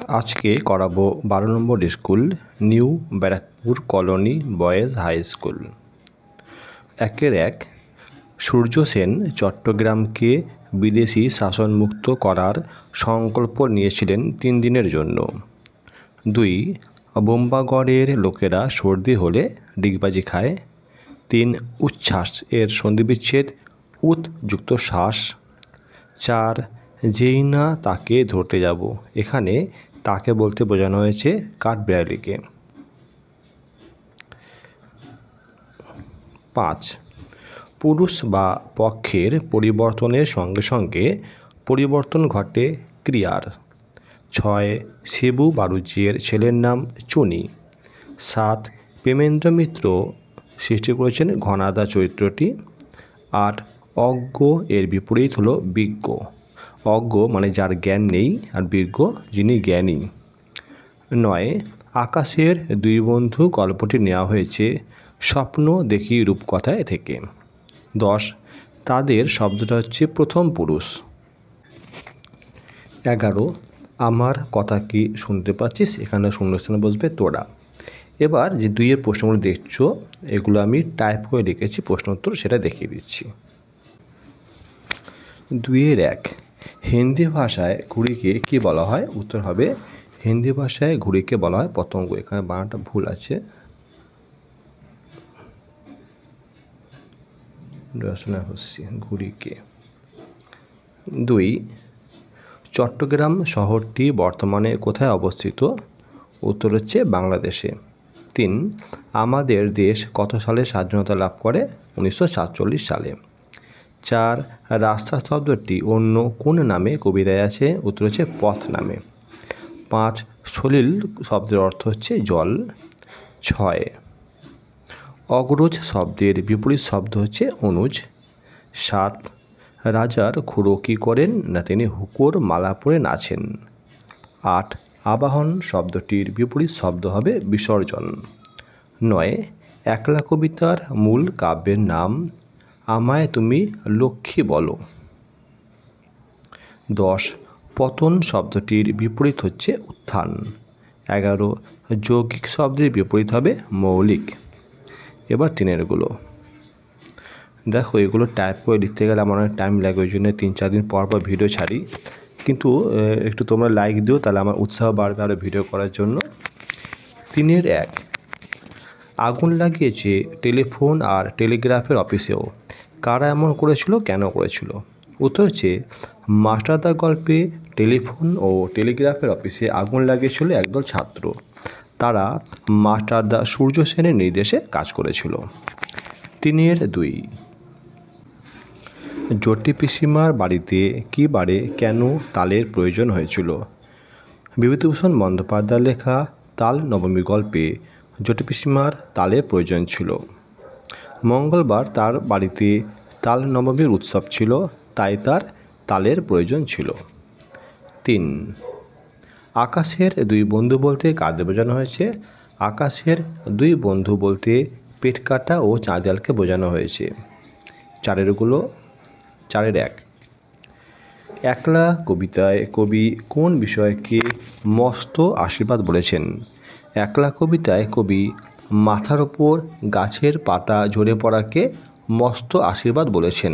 আজকে করাবো 12 number school new Barrackpore colony boys high school. 1 Surya Sen চট্টগ্রামকে বিদেশি শাসনমুক্ত করার সংকল্প নিয়েছিলেন 3 দিনের জন্য। 2 বোম্বাগড়ের লোকেরা সর্দি হলে ডিগবাজি খায়। 3 উচ্ছ্বাস এর সন্ধিবিচ্ছেদ উৎ যুক্ত শ্বাস। 4 যেই না তাকে ধরতে যাব, এখানে তাকে বলতে বোঝানো হয়েছে কাঠবিড়ালিকে। 5 পুরুষ বা পক্ষের পরিবর্তনের সঙ্গে সঙ্গে পরিবর্তন ঘটে ক্রিয়ার। 6 শিবু বাড়ুজ্যের ছেলের নাম চুনি। 7 প্রেমেন্দ্র মিত্র সৃষ্টি করেছেন ঘনাদা চরিত্রটি। 8 অজ্ঞ এর বিপরীত হলো বিজ্ঞ। অজ্ঞ মানে যার জ্ঞান নেই, আর বিজ্ঞ যিনি জ্ঞানী। 9 আকাশের 2 বন্ধু গল্পটি নেওয়া হয়েছে স্বপ্ন দেখি রূপকথায় থেকে। 10 তাদের শব্দটা হচ্ছে প্রথম পুরুষ। 11 আমার কথা কি শুনতে পাচ্ছিস, এখানে শূন্যস্থানে বসবে তোরা। এবার যে 2 এর প্রশ্নগুলো দেখছো এগুলো আমি টাইপ করে লিখেছি প্রশ্ন উত্তর, সেটা দেখিয়ে দিচ্ছি। 2-1 হিন্দি ভাষায় ঘুড়িকে কি বলা হয়? উত্তর হবে হিন্দি ভাষায় ঘুড়িকে বলা হয় পতঙ্গ। এখানে বানানটা ভুল আছে, ঘুড়িকে। 2 চট্টগ্রাম শহরটি বর্তমানে কোথায় অবস্থিত? উত্তর হচ্ছে বাংলাদেশে। 3 আমাদের দেশ কত সালে স্বাধীনতা লাভ করে? 1947 সালে। 4 রাস্তা শব্দটি অন্য কোন নামে কবিতায় আছে? উত্তর হচ্ছে পথ নামে। 5 সলিল শব্দের অর্থ হচ্ছে জল। 6 অগ্রজ শব্দের বিপরীত শব্দ হচ্ছে অনুজ। 7 রাজার খুড়ো কী করেন? না তিনি হুঁকোর মালা পরে নাচেন। 8 আবাহন শব্দটির বিপরীত শব্দ হবে বিসর্জন। 9 একলা কবিতার মূল কাব্যের নাম আমায় তুমি লক্ষ্মী বলো। 10 পতন শব্দটির বিপরীত হচ্ছে উত্থান। 11 যৌগিক শব্দের বিপরীত হবে মৌলিক। এবার 3 দেখো, এগুলো টাইপ করে লিখতে গেলে আমার অনেক টাইম লাগে, ওই জন্য 3-4 দিন পর পর ভিডিও ছাড়ি। কিন্তু একটু তোমরা লাইক দিও, তাহলে আমার উৎসাহ বাড়বে আরও ভিডিও করার জন্য। 3-1 আগুন লাগিয়েছে টেলিফোন আর টেলিগ্রাফের অফিসেও। কারা এমন করেছিল, কেন করেছিল? উত্তর হচ্ছে মাস্টারদা গল্পে টেলিফোন ও টেলিগ্রাফের অফিসে আগুন লাগিয়েছিল একদল ছাত্র। তারা মাস্টারদা সূর্য সেনের নির্দেশে কাজ করেছিল। 3-2 জটি পিসিমার বাড়িতে কী বারে কেন তালের প্রয়োজন হয়েছিল? বিভূতিভূষণ বন্দ্যোপাধ্যায়ের লেখা তাল নবমী গল্পে জটি পিসিমার তালের প্রয়োজন ছিল। মঙ্গলবার তার বাড়িতে তাল নবমীর উৎসব ছিল, তাই তার তালের প্রয়োজন ছিল। 3 আকাশের 2 বন্ধু বলতে কাদের বোঝানো হয়েছে? আকাশের 2 বন্ধু বলতে পেটকাটা ও চাঁদিয়ালকে বোঝানো হয়েছে। 4-1 একলা কবিতায় কবি কোন বিষয়কে মস্ত আশীর্বাদ বলেছেন? একলা কবিতায় কবি মাথার ওপর গাছের পাতা ঝরে পড়াকে মস্ত আশীর্বাদ বলেছেন।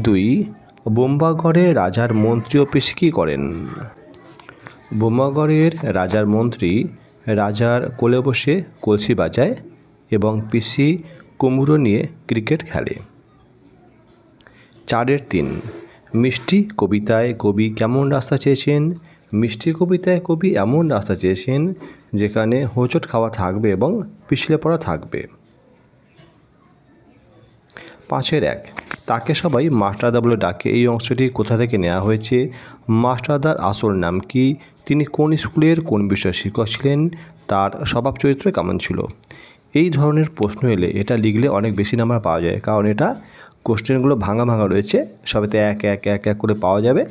2 বোম্বাগড়ে রাজার মন্ত্রী ও পিসি কী করেন? বোম্বাগড়ের রাজার মন্ত্রী রাজার কোলে বসে কলসি বাজায় এবং পিসি কুমড়ো নিয়ে ক্রিকেট খেলে। 4-3 মিষ্টি কবিতায় কবি কেমন রাস্তা চেয়েছেন? মিষ্টি কবিতায় কবি এমন রাস্তা চেয়েছেন যেখানে হোঁচট খাওয়া থাকবে এবং পিছলে পড়া থাকবে। 5-1 তাকে সবাই মাস্টারদা বলে ডাকে, এই অংশটি কোথা থেকে নেওয়া হয়েছে? মাস্টারদার আসল নাম কি? তিনি কোন স্কুলের কোন বিষয়ের শিক্ষক ছিলেন? তার স্বভাব চরিত্র কেমন ছিল? এই ধরনের প্রশ্ন এলে এটা লিখলে অনেক বেশি নাম্বার পাওয়া যায়, কারণ এটা কোশ্চেনগুলো ভাঙা রয়েছে, সবেতে এক এক করে পাওয়া যাবে।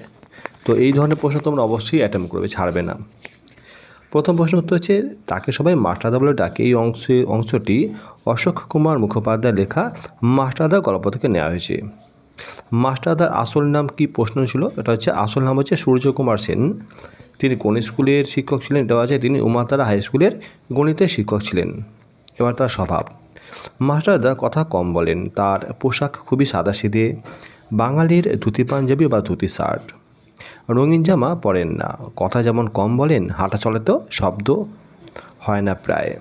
তো এই ধরনের প্রশ্ন তোমরা অবশ্যই অ্যাটেম্প করবে, ছাড়বে না। প্রথম প্রশ্ন উত্তর হচ্ছে তাকে সবাই মাস্টারদা বলে ডাকে, এই অংশটি অশোক কুমার মুখোপাধ্যায়ের লেখা মাস্টারদা গল্প থেকে নেওয়া হয়েছে। মাস্টারদার আসল নাম কি প্রশ্ন ছিল? এটা হচ্ছে আসল নাম হচ্ছে সূর্যকুমার সেন। তিনি কোন স্কুলের শিক্ষক ছিলেন এটাও আছে। তিনি উমাতারা হাই স্কুলের গণিতের শিক্ষক ছিলেন। এবার তার স্বভাব। মাস্টারদা কথা কম বলেন, তার পোশাক খুবই সাদাসিধে, বাঙালির ধুতি পাঞ্জাবি বা ধুতি শার্ট, রঙিন জামা পরেন না, কথা যেমন কম বলেন, হাঁটা চলাতেও শব্দ হয় না প্রায়।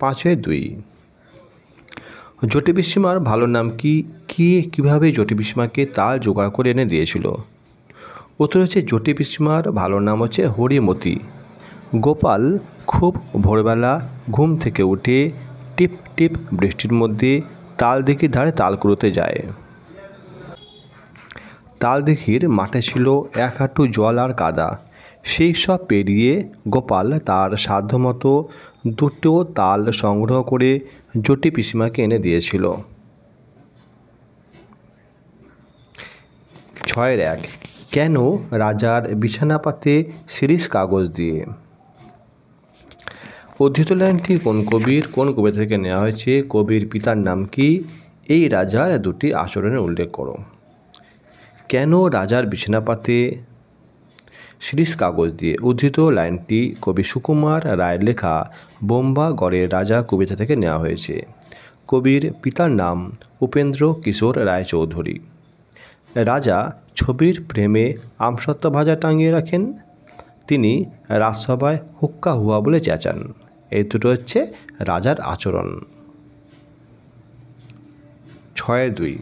5-2 জটি পিসিমার ভালো নাম কি? কীভাবে জটি পিসিমাকে তাল জোগাড় করে এনে দিয়েছিল? উত্তর হচ্ছে জটি পিসিমার ভালো নাম হচ্ছে হরিমতি। গোপাল খুব ভোরবেলা ঘুম থেকে উঠে টিপ টিপ বৃষ্টির মধ্যে তালদিঘির ধারে তাল কুড়োতে যায়। তালদিঘির মাঠে ছিল 1 হাঁটু জল আর কাদা। সেই সব পেরিয়ে গোপাল তার সাধ্যমতো 2টো তাল সংগ্রহ করে জটি পিসিমাকে এনে দিয়েছিল। 6-1 কেন রাজার বিছানা পাতে শিরীষ কাগজ দিয়ে? উদ্ধৃত লাইনটি কোন কবির কোন কবিতা থেকে নেওয়া হয়েছে? কবির পিতার নাম কি? এই রাজার 2টি আচরণের উল্লেখ করো। কেন রাজার বিছানা পাতে শিরীষ কাগজ দিয়ে? উদ্ধৃত লাইনটি কবি সুকুমার রায়ের লেখা বোম্বা গড়ের রাজা কবিতা থেকে নেওয়া হয়েছে। কবির পিতার নাম উপেন্দ্র কিশোর রায়চৌধুরী। রাজা ছবির ফ্রেমে আমসত্ত্ব ভাজা টাঙিয়ে রাখেন। তিনি রাজসভায় হুক্কা হুয়া বলে চেঁচান। এই দুটো হচ্ছে রাজার আচরণ। 6-2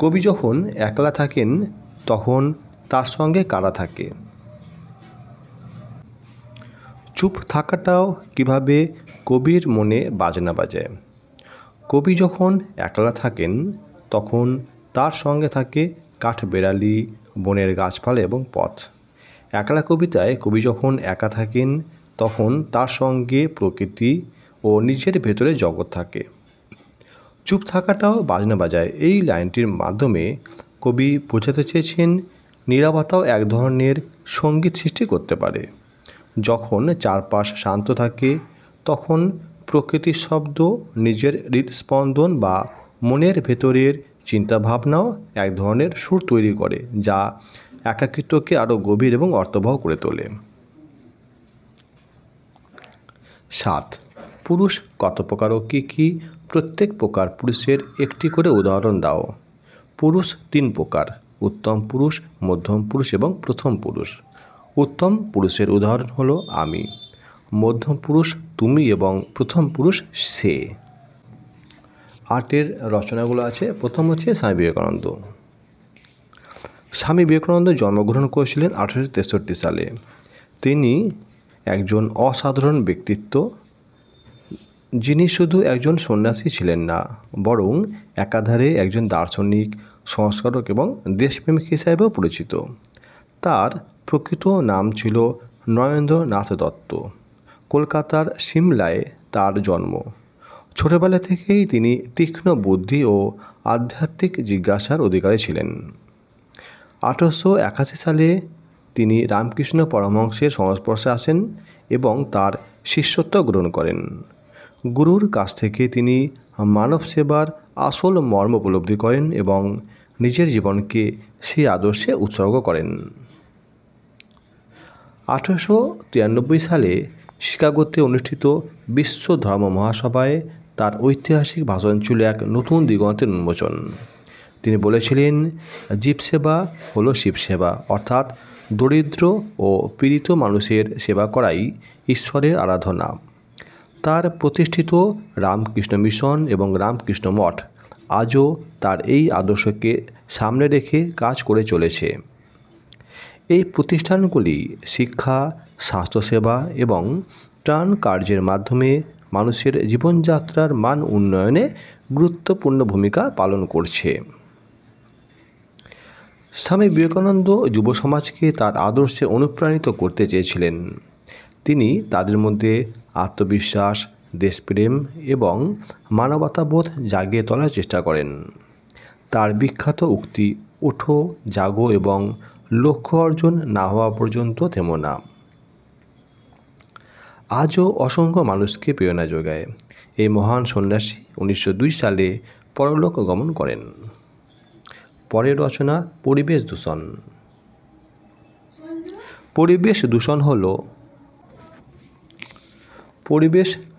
কবি যখন একলা থাকেন তখন তার সঙ্গে কারা থাকে? চুপ থাকাটাও কিভাবে কবির মনে বাজনা বাজায়? কবি যখন একলা থাকেন তখন তার সঙ্গে থাকে কাঠবেড়ালি, বনের গাছপালা এবং পথ। একলা কবিতায় কবি যখন একা থাকেন তখন তার সঙ্গে প্রকৃতি ও নিজের ভেতরে জগৎ থাকে। চুপ থাকাটাও বাজনা বাজায় এই লাইনটির মাধ্যমে কবি বোঝাতে চেয়েছেন নীরবতাও এক ধরনের সঙ্গীত সৃষ্টি করতে পারে। যখন চারপাশ শান্ত থাকে তখন প্রকৃতির শব্দ, নিজের হৃদস্পন্দন বা মনের ভেতরের চিন্তাভাবনাও এক ধরনের সুর তৈরি করে, যা একাকিত্বকে আরও গভীর এবং অর্থবহ করে তোলে। 7 পুরুষ কত প্রকার ও কী কী? প্রত্যেক প্রকার পুরুষের একটি করে উদাহরণ দাও। পুরুষ 3 প্রকার: উত্তম পুরুষ, মধ্যম পুরুষ এবং প্রথম পুরুষ। উত্তম পুরুষের উদাহরণ হলো আমি, মধ্যম পুরুষ তুমি এবং প্রথম পুরুষ সে। 8 রচনাগুলো আছে। প্রথম হচ্ছে স্বামী বিবেকানন্দ। স্বামী বিবেকানন্দ জন্মগ্রহণ করেছিলেন 1863 সালে। তিনি একজন অসাধারণ ব্যক্তিত্ব, যিনি শুধু একজন সন্ন্যাসী ছিলেন না, বরং একাধারে একজন দার্শনিক, সংস্কারক এবং দেশপ্রেমিক হিসাবেও পরিচিত। তার প্রকৃত নাম ছিল নরেন্দ্রনাথ দত্ত। কলকাতার সিমলায় তার জন্ম। ছোটবেলা থেকেই তিনি তীক্ষ্ণ বুদ্ধি ও আধ্যাত্মিক জিজ্ঞাসার অধিকারী ছিলেন। 1881 সালে তিনি রামকৃষ্ণ পরমহংসের সংস্পর্শে আসেন এবং তার শিষ্যত্ব গ্রহণ করেন। গুরুর কাছ থেকে তিনি মানব সেবার আসল মর্ম উপলব্ধি করেন এবং নিজের জীবনকে সেই আদর্শে উৎসর্গ করেন। 1893 সালে শিকাগোতে অনুষ্ঠিত বিশ্ব ধর্ম মহাসভায় তার ঐতিহাসিক ভাষণ ছিল এক নতুন দিগন্তের উন্মোচন। তিনি বলেছিলেন, জীবসেবা হলো শিবসেবা, অর্থাৎ দরিদ্র ও পীড়িত মানুষের সেবা করাই ঈশ্বরের আরাধনা। তার প্রতিষ্ঠিত রামকৃষ্ণ মিশন এবং রামকৃষ্ণ মঠ আজও তার এই আদর্শকে সামনে রেখে কাজ করে চলেছে। এই প্রতিষ্ঠানগুলি শিক্ষা, স্বাস্থ্যসেবা এবং ত্রাণ কার্যের মাধ্যমে মানুষের জীবনযাত্রার মান উন্নয়নে গুরুত্বপূর্ণ ভূমিকা পালন করছে। স্বামী বিবেকানন্দ যুব সমাজকে তার আদর্শে অনুপ্রাণিত করতে চেয়েছিলেন। তিনি তাদের মধ্যে আত্মবিশ্বাস, দেশপ্রেম এবং মানবতাবোধ জাগিয়ে তোলার চেষ্টা করেন। তার বিখ্যাত উক্তি, ওঠো, জাগো এবং লক্ষ্য অর্জন না হওয়া পর্যন্ত থেমো না, আজও অসংখ্য মানুষকে প্রেরণা যোগায়। এই মহান সন্ন্যাসী 1902 সালে পরলোক গমন করেন। পরের রচনা পরিবেশ দূষণ। পরিবেশ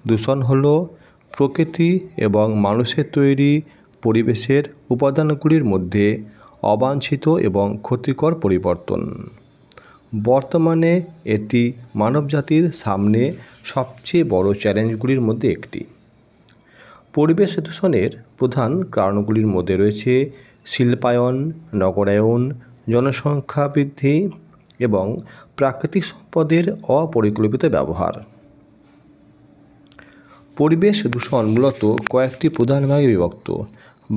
দূষণ হলো প্রকৃতি এবং মানুষের তৈরি পরিবেশের উপাদানগুলির মধ্যে অবাঞ্ছিত এবং ক্ষতিকর পরিবর্তন। বর্তমানে এটি মানবজাতির সামনে সবচেয়ে বড় চ্যালেঞ্জগুলির মধ্যে একটি। পরিবেশ দূষণের প্রধান কারণগুলির মধ্যে রয়েছে শিল্পায়ন, নগরায়ন, জনসংখ্যা বৃদ্ধি এবং প্রাকৃতিক সম্পদের অপরিকল্পিত ব্যবহার। পরিবেশ দূষণ মূলত কয়েকটি প্রধান ভাগে বিভক্ত।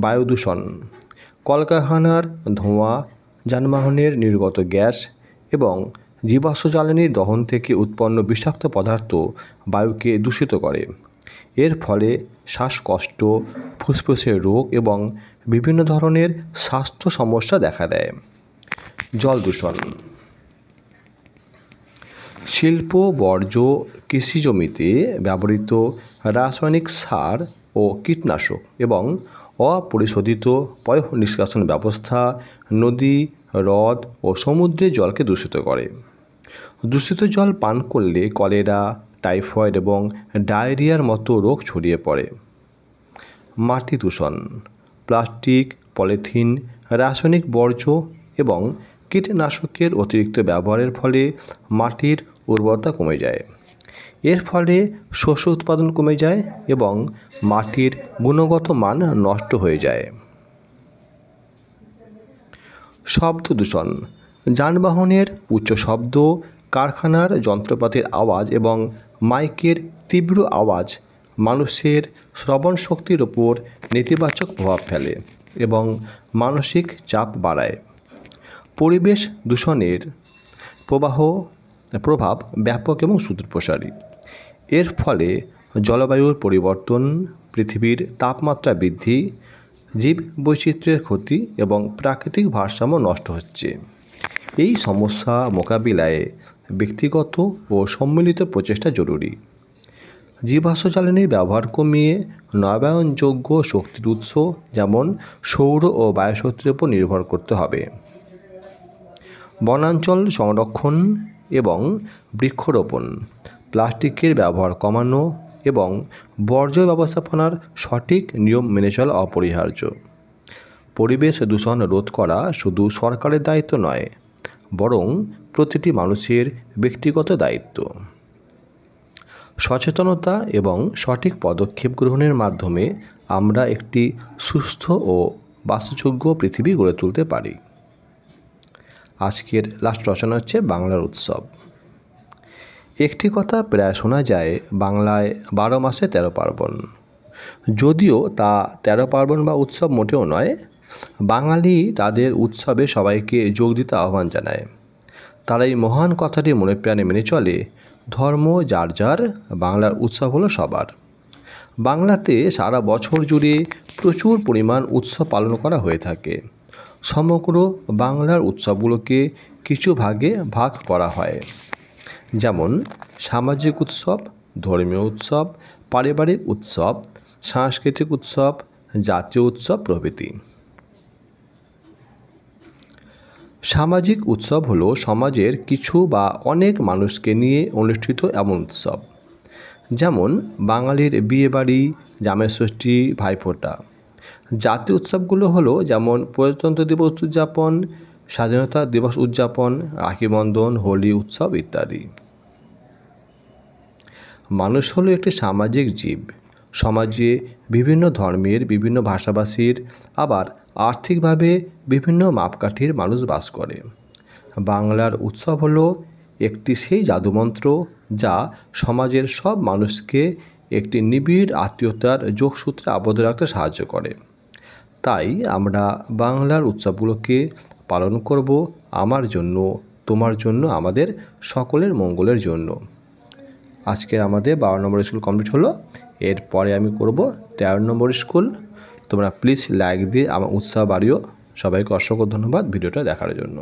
বায়ু দূষণ, কলকারখানার ধোঁয়া, যানবাহনের নির্গত গ্যাস এবং জীবাশ্ম জ্বালানির দহন থেকে উৎপন্ন বিষাক্ত পদার্থ বায়ুকে দূষিত করে। এর ফলে শ্বাসকষ্ট, ফুসফুসের রোগ এবং বিভিন্ন ধরনের স্বাস্থ্য সমস্যা দেখা দেয়। জল দূষণ, শিল্প বর্জ্য, কৃষি জমিতে ব্যবহৃত রাসায়নিক সার ও কীটনাশক এবং অপরিশোধিত পয়ঃ নিষ্কাশন ব্যবস্থা নদী, হ্রদ ও সমুদ্রের জলকে দূষিত করে। দূষিত জল পান করলে কলেরা, টাইফয়েড এবং ডায়রিয়ার মতো রোগ ছড়িয়ে পড়ে। মাটি দূষণ, প্লাস্টিক, পলিথিন, রাসায়নিক বর্জ্য এবং কীটনাশকের অতিরিক্ত ব্যবহারের ফলে মাটির উর্বরতা কমে যায়। এর ফলে শস্য উৎপাদন কমে যায় এবং মাটির গুণগত মান নষ্ট হয়ে যায়। শব্দ দূষণ, যানবাহনের উচ্চ শব্দ, কারখানার যন্ত্রপাতির আওয়াজ এবং মাইকের তীব্র আওয়াজ মানুষের শ্রবণ শক্তির ওপর নেতিবাচক প্রভাব ফেলে এবং মানসিক চাপ বাড়ায়। পরিবেশ দূষণের প্রভাব ব্যাপক এবং সুদূরপ্রসারী। এর ফলে জলবায়ুর পরিবর্তন, পৃথিবীর তাপমাত্রা বৃদ্ধি, জীববৈচিত্র্যের ক্ষতি এবং প্রাকৃতিক ভারসাম্য নষ্ট হচ্ছে। এই সমস্যা মোকাবিলায় ব্যক্তিগত ও সম্মিলিত প্রচেষ্টা জরুরি। জীবাশ্ম জ্বালানির ব্যবহার কমিয়ে নবায়নযোগ্য শক্তির উৎস যেমন সৌর ও বায়ুশক্তির উপর নির্ভর করতে হবে। বনাঞ্চল সংরক্ষণ এবং বৃক্ষরোপণ, প্লাস্টিকের ব্যবহার কমানো এবং বর্জ্য ব্যবস্থাপনার সঠিক নিয়ম মেনে চলা অপরিহার্য। পরিবেশ দূষণ রোধ করা শুধু সরকারের দায়িত্ব নয়, বরং প্রতিটি মানুষের ব্যক্তিগত দায়িত্ব। সচেতনতা এবং সঠিক পদক্ষেপ গ্রহণের মাধ্যমে আমরা একটি সুস্থ ও বাসযোগ্য পৃথিবী গড়ে তুলতে পারি। আজকের লাস্ট রচনা হচ্ছে বাংলার উৎসব। একটি কথা প্রায় শোনা যায়, বাংলায় 12 মাসে 13 পার্বণ। যদিও তা 13 পার্বণ বা উৎসব মোটেও নয়। বাঙালি তাদের উৎসবে সবাইকে যোগ দিতে আহ্বান জানায়। তারা এই মহান কথাটি মনে প্রাণে মেনে চলে, ধর্ম যার যার, বাংলার উৎসব হলো সবার। বাংলাতে সারা বছর জুড়ে প্রচুর পরিমাণ উৎসব পালন করা হয়ে থাকে। সমগ্র বাংলার উৎসবগুলোকে কিছু ভাগে ভাগ করা হয়, যেমন সামাজিক উৎসব, ধর্মীয় উৎসব, পারিবারিক উৎসব, সাংস্কৃতিক উৎসব, জাতীয় উৎসব প্রভৃতি। সামাজিক উৎসব হলো সমাজের কিছু বা অনেক মানুষকে নিয়ে অনুষ্ঠিত এমন উৎসব, যেমন বাঙালির বিয়েবাড়ি, জামাই ষষ্ঠী, ভাইফোঁটা। জাতীয় উৎসবগুলো হলো যেমন প্রজাতন্ত্র দিবস উদযাপন, স্বাধীনতা দিবস উদযাপন, রাখি বন্ধন, হোলি উৎসব ইত্যাদি। মানুষ হলো একটি সামাজিক জীব। সমাজে বিভিন্ন ধর্মের, বিভিন্ন ভাষাভাষীর, আবার আর্থিকভাবে বিভিন্ন মাপকাঠির মানুষ বাস করে। বাংলার উৎসব হলো একটি সেই জাদুমন্ত্র যা সমাজের সব মানুষকে একটি নিবিড় আত্মীয়তার যোগসূত্রে আবদ্ধ রাখতে সাহায্য করে। তাই আমরা বাংলার উৎসবগুলোকে পালন করব আমার জন্য, তোমার জন্য, আমাদের সকলের মঙ্গলের জন্য। আজকে আমাদের 12 নম্বর স্কুল কমপ্লিট হলো। এরপরে আমি করব 13 নম্বর স্কুল। তোমরা প্লিজ লাইক দিয়ে আমার উৎসাহ বাড়িও। সবাইকে অসংখ্য ধন্যবাদ ভিডিওটা দেখার জন্য।